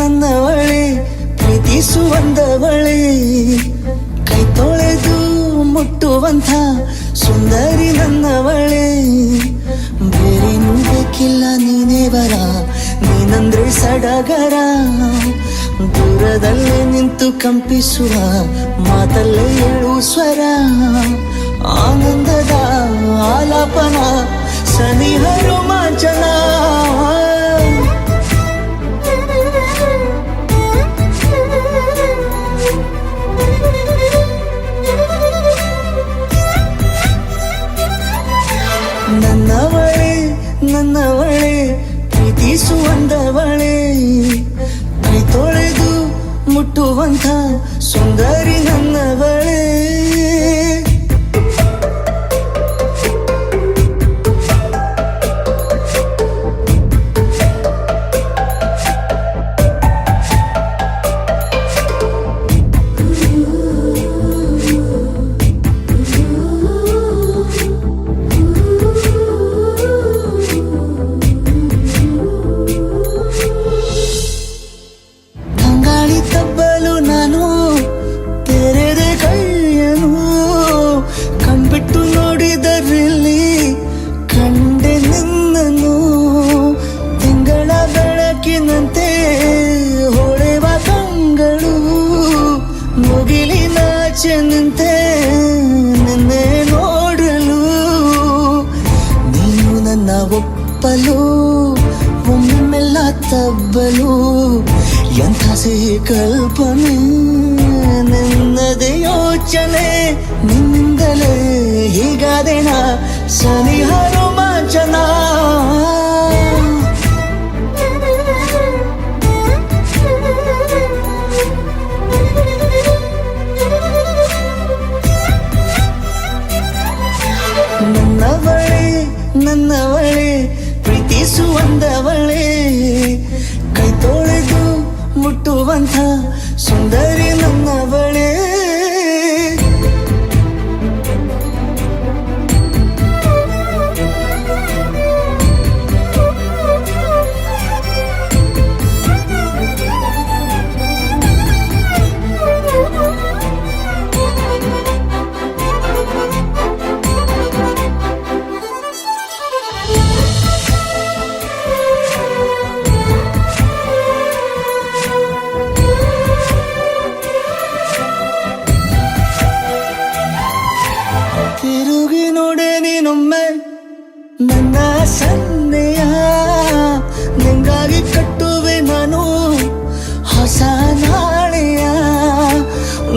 ನನ್ನವಳೆ ಪ್ರೀತಿಸುವಂದವಳೆ ಕೈ ತೊಳೆದು ಮುಟ್ಟುವಂಥ ಸುಂದರಿ ನನ್ನವಳೆ ಬೇರೇನೂ ಬೇಕಿಲ್ಲ ನೀನೇ ಬರ ನೀನಂದ್ರೆ ಸಡಗರ ದೂರದಲ್ಲೇ ನಿಂತು ಕಂಪಿಸುವ ಮಾತಲ್ಲೇ ಏಳು ಸ್ವರ ಆನಂದದ ಆಲಾಪನ ಸನಿಹ ರೋಮಾಂಚನ ನನ್ನವಳೆ ನನ್ನವಳೆ ಪ್ರೀತಿಸುವಂದವಳೆ ಕೈ ತೊಳೆದು ಮುಟ್ಟುವಂಥ ಸುಂದರಿ ನನ್ನವಳೆ ತಬ್ಬಲು ನಾನು ತೆರೆದೆ ಕೈಯನು ಕಣ್ಬಿಟ್ಟು ನೋಡಿದರಲ್ಲಿ ಕಂಡೆ ನಿನ್ನನು ತಿಂಗಳ ಬೆಳಕಿನಂತೆ ಹೊಳೆವ ಕಂಗಳು ಮುಗಿಲಿನಾಚೆ ನಿಂತೆ ನಿನ್ನೆ ನೋಡಲು ನೀನು ನನ್ನ ಒಪ್ಪಲು ಒಮ್ಮೆಲ್ಲ ತಬ್ಬಲು ಎಂಥ ಸಿಹಿ ಕಲ್ಪನೆ ನಿನ್ನದೇ ಯೋಚನೆ ನಿನ್ನಿಂದಲೇ ಹೀಗಾದೆನ ಸನಿಹ ರೋಮಾಂಚನ ನನ್ನವಳೆ ನನ್ನವಳೆ ಪ್ರೀತಿಸುವಂದವಳೆ ಕೈ ತೊಳೆದು ಮುಟ್ಟುವಂಥ ಸುಂದರಿ ನನ್ನವಳೆ ತಿರುಗಿ ನೋಡೆ ನೀನೊಮ್ಮೆ ನನ್ನ ಸನ್ನೆಯ ನಿಂಗಾಗಿ ಕಟ್ಟುವೆ ನಾನು ಹೊಸ ನಾಳೆಯ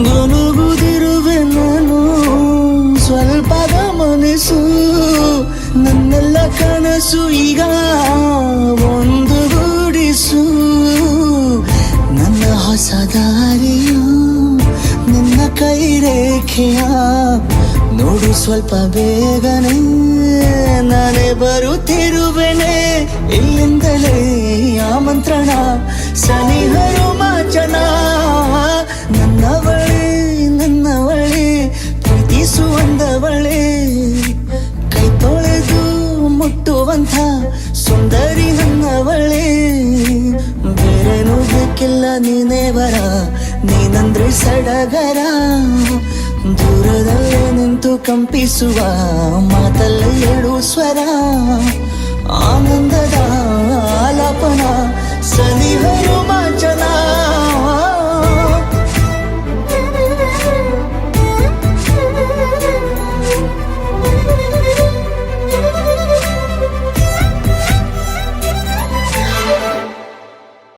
ಗುನುಗುದಿರುವೆ ನಾನು ಸ್ವಲ್ಪ ಗಮನಿಸು ನನ್ನೆಲ್ಲ ಕನಸು ಈಗ ಒಂದು ಗೂಡಿಸು ನನ್ನ ಹೊಸ ದಾರಿಯು ನಿನ್ನ ಕೈ ರೇಖೆಯ ನೋಡು ಸ್ವಲ್ಪ ಬೇಗನೆ ನಾನೇ ಬರುತ್ತಿರುವೆನೆ ಇಲ್ಲಿಂದಲೇ ಆಮಂತ್ರಣ ಸನಿಹ ರೋಮಾಂಚನ ನನ್ನವಳೆ ನನ್ನವಳೆ ಪ್ರೀತಿಸುವಂದವಳೆ ಕೈ ತೊಳೆದು ಮುಟ್ಟುವಂಥ ಸುಂದರಿ ನನ್ನವಳೆ ಬೇರೇನೂ ಬೇಕಿಲ್ಲ ನೀನೇ ಬರ ನೀನಂದ್ರೆ ಸಡಗರ ದೂರದಲ್ಲೇ ನಿಂತು ಕಂಪಿಸುವ ಮಾತಲ್ಲೇ ಏಳು ಸ್ವರ ಆನಂದ